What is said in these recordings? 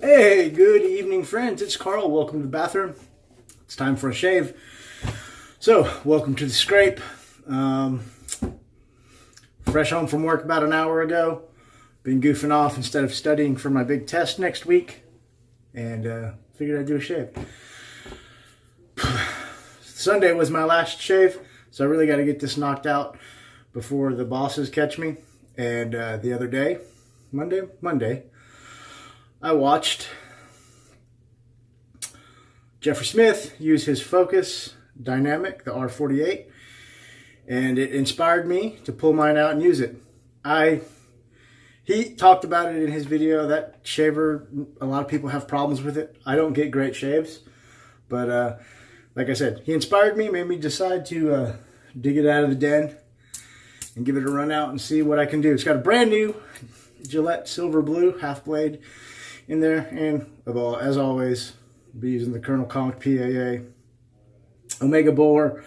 Hey, good evening, friends. It's Carl. Welcome to the bathroom. It's time for a shave. So, welcome to the scrape. Fresh home from work about an hour ago. Been goofing off instead of studying for my big test next week. And figured I'd do a shave. Sunday was my last shave, so I really got to get this knocked out before the bosses catch me. And the other day, Monday, I watched Jeffrey Smith use his Foucs Dynamic, the R48, and it inspired me to pull mine out and use it. He talked about it in his video. That shaver, a lot of people have problems with it. I don't get great shaves, but like I said, he inspired me, made me decide to dig it out of the den and give it a run out and see what I can do. It's got a brand new Gillette silver blue half blade in there, and as always, I'll be using the Colonel Conk PAA Omega Boar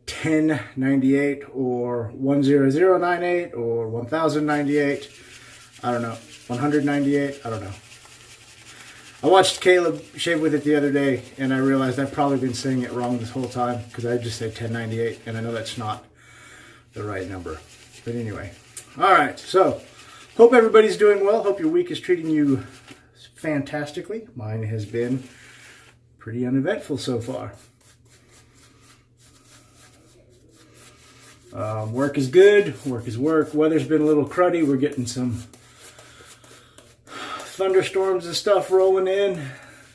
1098 or 10098 or 1098. I don't know, 198. I don't know. I watched Caleb shave with it the other day, and I realized I've probably been saying it wrong this whole time because I just say 1098, and I know that's not the right number. But anyway, all right. So, hope everybody's doing well. Hope your week is treating you fantastically. Mine has been pretty uneventful so far. Work is good. Work is work. Weather's been a little cruddy. We're getting some thunderstorms and stuff rolling in,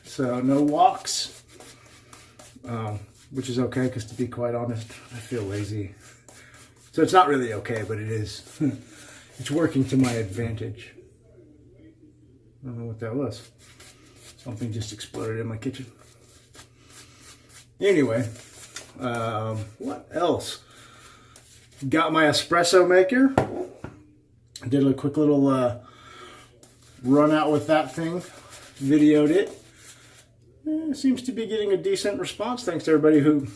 so no walks, which is okay because, to be quite honest, I feel lazy. So it's not really okay, but it is. It's working to my advantage. I don't know what that was. Something just exploded in my kitchen. Anyway, what else? Got my espresso maker. Did a quick little run out with that thing. Videoed it. Seems to be getting a decent response. Thanks to everybody who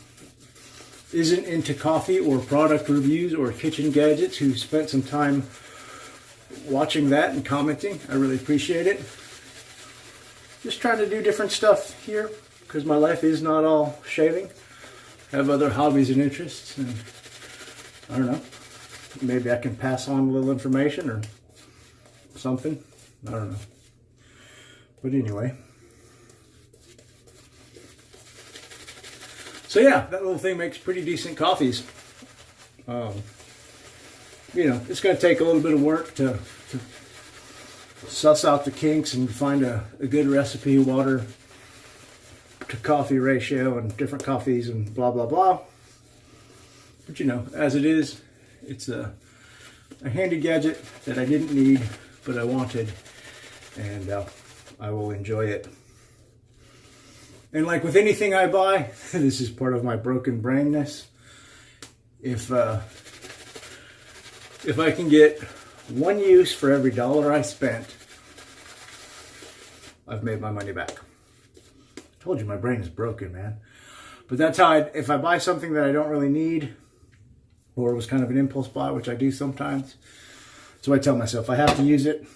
isn't into coffee or product reviews or kitchen gadgets who spent some time watching that and commenting. I really appreciate it. Just trying to do different stuff here because my life is not all shaving. I have other hobbies and interests, and I don't know, maybe I can pass on a little information or something. I don't know. But anyway. So yeah, that little thing makes pretty decent coffees. You know, it's going to take a little bit of work to suss out the kinks and find a good recipe, water to coffee ratio and different coffees and blah, blah, blah. But you know, as it is, it's a handy gadget that I didn't need, but I wanted, and I will enjoy it. And like with anything I buy, this is part of my broken brainness. If I can get one use for every dollar I spent, I've made my money back. I told you my brain is broken, man. But that's how if I buy something that I don't really need, or it was kind of an impulse buy, which I do sometimes, so I tell myself I have to use it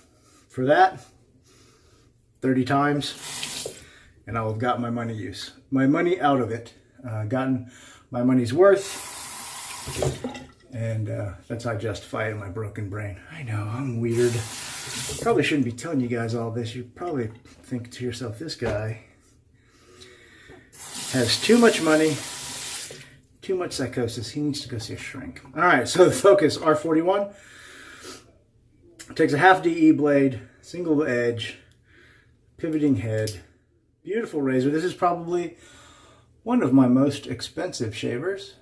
for that 30 times, and I'll have got my money out of it, gotten my money's worth, and that's how I justify it in my broken brain. I know, I'm weird. Probably shouldn't be telling you guys all this. You probably think to yourself, this guy has too much money, too much psychosis. He needs to go see a shrink. All right, so the Foucs R41 takes a half DE blade, single edge, pivoting head, beautiful razor. This is probably one of my most expensive shavers.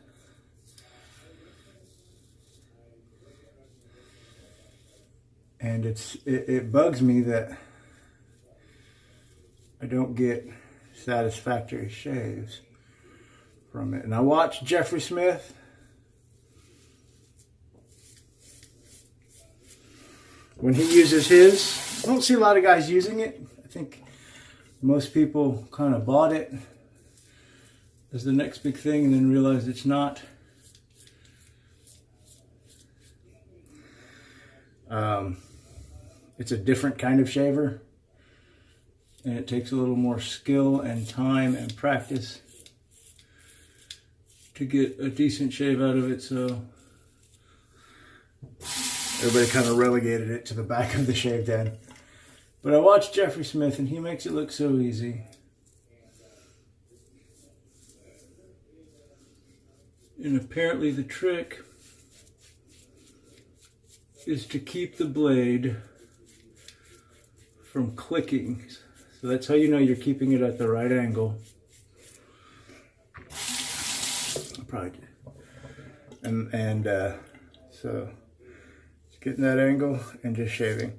And it bugs me that I don't get satisfactory shaves from it. And I watched Jeffrey Smith. When he uses his, I don't see a lot of guys using it. I think most people kind of bought it as the next big thing and then realized it's not. It's a different kind of shaver. And it takes a little more skill and time and practice to get a decent shave out of it, so everybody kind of relegated it to the back of the shaved head. But I watched Jeffrey Smith and he makes it look so easy. And apparently the trick is to keep the blade from clicking. So that's how you know you're keeping it at the right angle. Probably. So it's getting that angle and just shaving.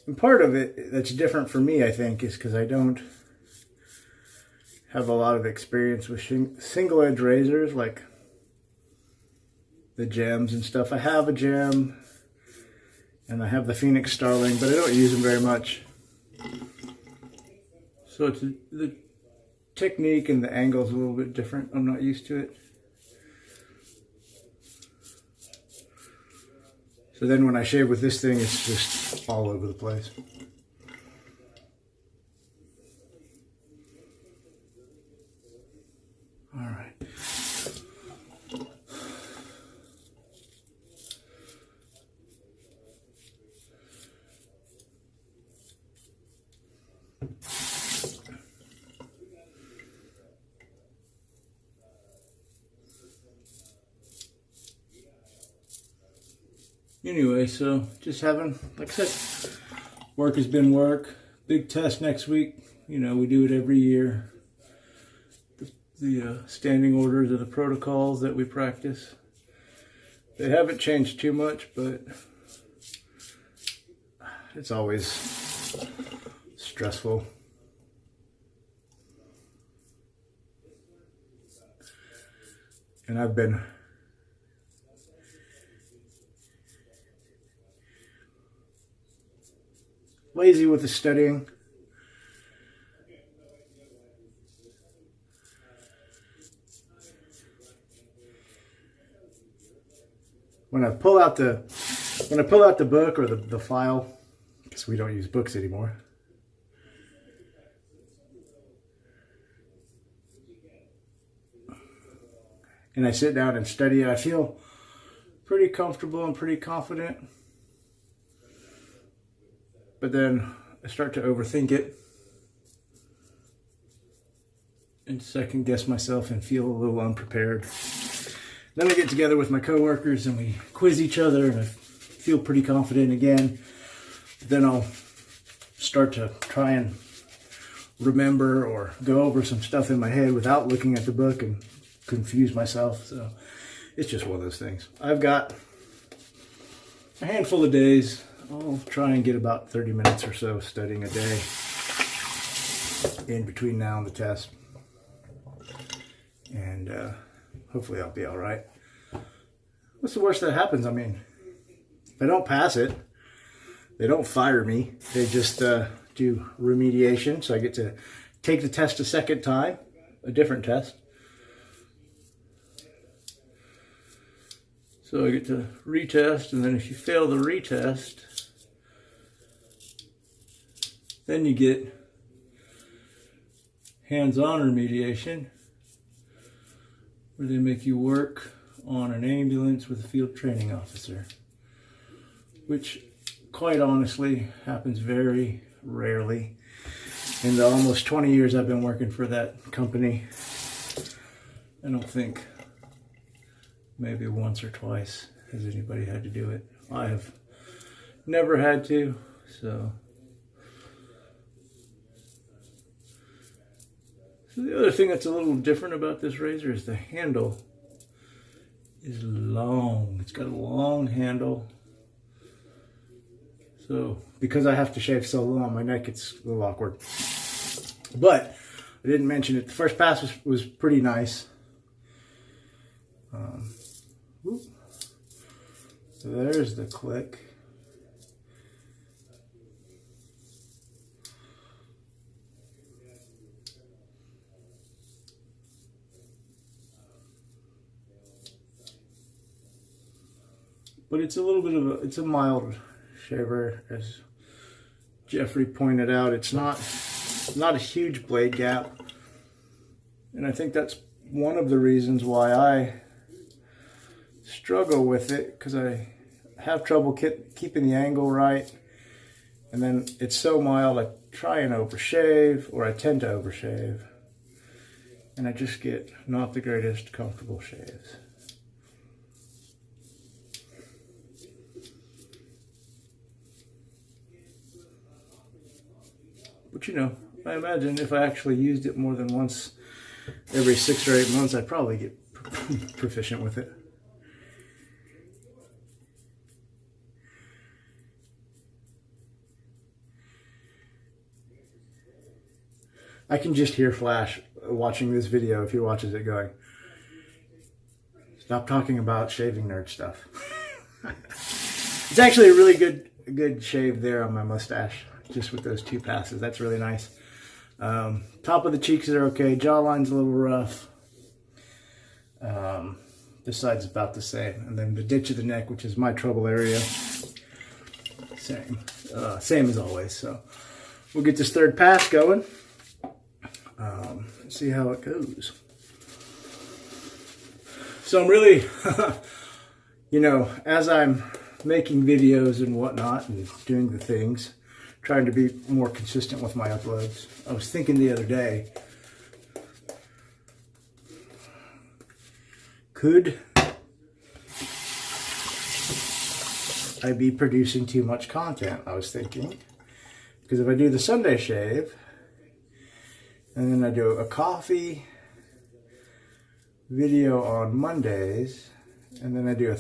And part of it that's different for me, I think, is because I don't have a lot of experience with single edge razors like the gems and stuff. I have a gem and I have the Phoenix Starling, but I don't use them very much. So it's the technique and the angle is a little bit different. I'm not used to it. So then when I shave with this thing, it's just all over the place. All right. Anyway, so just having, like I said, work has been work. Big test next week. You know, we do it every year. The standing orders are the protocols that we practice. They haven't changed too much, but it's always stressful. And I've been lazy with the studying. When I pull out the book or the file, because we don't use books anymore, and I sit down and study it, I feel pretty comfortable and pretty confident. But then I start to overthink it and second guess myself and feel a little unprepared. Then I get together with my coworkers and we quiz each other and I feel pretty confident again. Then I'll start to try and remember or go over some stuff in my head without looking at the book and confuse myself. So it's just one of those things. I've got a handful of days. I'll try and get about 30 minutes or so studying a day in between now and the test. And hopefully I'll be all right. What's the worst that happens? I mean, if I don't pass it, they don't fire me. They just do remediation. So I get to take the test a second time, a different test. So I get to retest, and then if you fail the retest, then you get hands-on remediation, where they make you work on an ambulance with a field training officer, which quite honestly happens very rarely. In the almost 20 years I've been working for that company, I don't think maybe once or twice has anybody had to do it. I have never had to, so the other thing that's a little different about this razor is the handle is long. It's got a long handle. So because I have to shave so long, my neck gets a little awkward. But I didn't mention it. The first pass was pretty nice. So there's the click. But it's a little bit of it's a mild shaver, as Jeffrey pointed out. It's not not a huge blade gap. And I think that's one of the reasons why I struggle with it, because I have trouble keeping the angle right. And then it's so mild, I try and overshave, or I tend to overshave. And I just get not the greatest comfortable shaves. But you know, I imagine if I actually used it more than once every 6 or 8 months, I'd probably get proficient with it. I can just hear Flash watching this video, if he watches it, going, "Stop talking about shaving nerd stuff." It's actually a really good shave there on my mustache, just with those 2 passes. That's really nice. Top of the cheeks are okay. Jawline's a little rough. This side's about the same. And then the ditch of the neck, which is my trouble area, same as always. So we'll get this 3rd pass going. See how it goes. So I'm really, you know, as I'm making videos and whatnot and doing the things, trying to be more consistent with my uploads. I was thinking the other day, could I be producing too much content? I was thinking, because if I do the Sunday shave, and then I do a coffee video on Mondays, and then I do a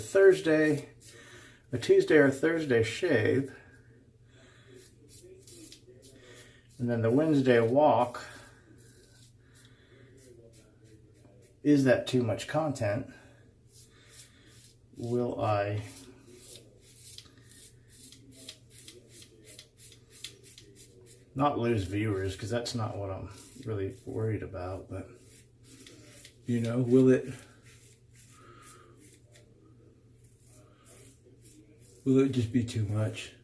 Tuesday or Thursday shave, and then the Wednesday walk, is that too much content? Will I not lose viewers? Because that's not what I'm really worried about, but you know, will it just be too much?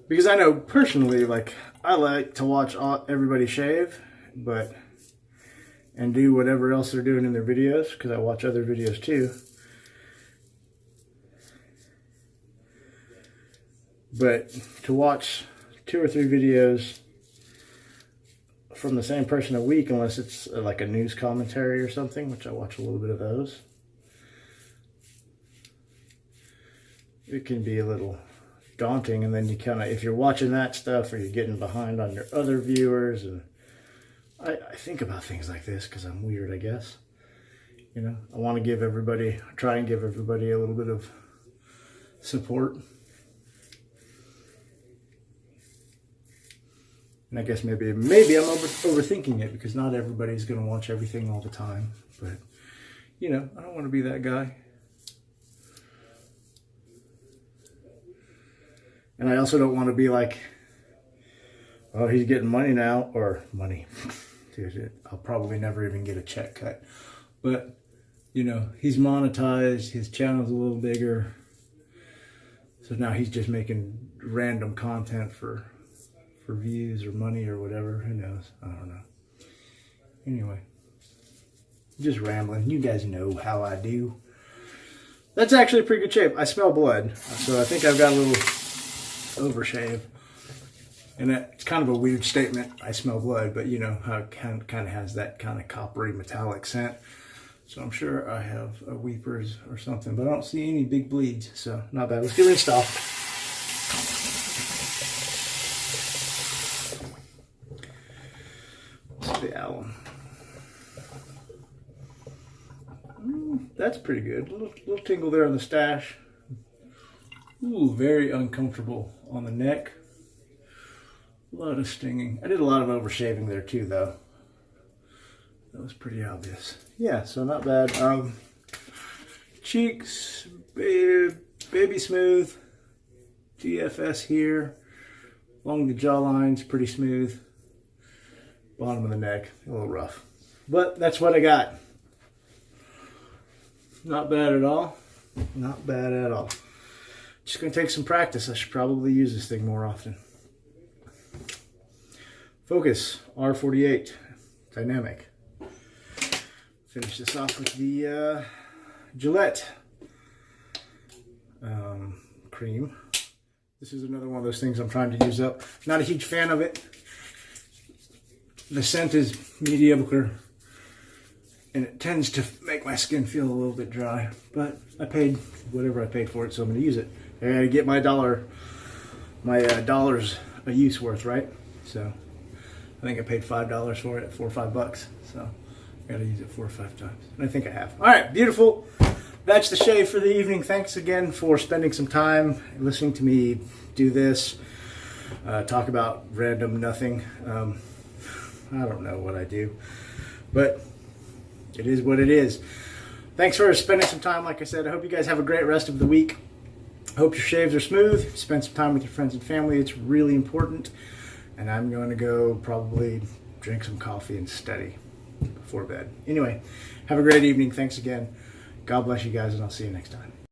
Because I know personally, like, I like to watch everybody shave, and do whatever else they're doing in their videos, because I watch other videos too. But to watch 2 or 3 videos from the same person a week, unless it's like a news commentary or something, which I watch a little bit of those, it can be a little daunting. And then you kind of, if you're watching that stuff, or you're getting behind on your other viewers, and I think about things like this because I'm weird, I guess. You know, I want to try and give everybody a little bit of support. And I guess maybe I'm overthinking it, because not everybody's going to watch everything all the time. But, you know, I don't want to be that guy. And I also don't want to be like, oh, he's getting money now, or money. Dude, I'll probably never even get a check cut. But, you know, he's monetized, his channel's a little bigger. So now he's just making random content for views or money or whatever. Who knows? I don't know. Anyway, just rambling. You guys know how I do. That's actually a pretty good shape. I smell blood, so I think I've got a little overshave. And it's kind of a weird statement, I smell blood, but you know how it kind of has that kind of coppery metallic scent. So I'm sure I have a weepers or something, but I don't see any big bleeds, so not bad. Let's get rinsed off. The alum. That's pretty good. Little tingle there on the stash. Ooh, very uncomfortable on the neck. A lot of stinging. I did a lot of overshaving there too, though. That was pretty obvious. Yeah, so not bad. Cheeks, baby smooth. GFS here. Along the jawline's pretty smooth. Bottom of the neck, a little rough. But that's what I got. Not bad at all. Not bad at all. Just going to take some practice. I should probably use this thing more often. Foucs R48 Dynamic. Finish this off with the Gillette cream. This is another one of those things I'm trying to use up. Not a huge fan of it. The scent is mediocre, and it tends to make my skin feel a little bit dry. But I paid whatever I paid for it, so I'm going to use it. I got to get my dollars a use worth, right? So I think I paid $5 for it at $4 or $5. So I got to use it 4 or 5 times, and I think I have. All right, beautiful. That's the shave for the evening. Thanks again for spending some time listening to me do this, talk about random nothing. I don't know what I do, but it is what it is. Thanks for spending some time. Like I said, I hope you guys have a great rest of the week. I hope your shaves are smooth. Spend some time with your friends and family. It's really important. And I'm going to go probably drink some coffee and study before bed. Anyway, have a great evening. Thanks again. God bless you guys, and I'll see you next time.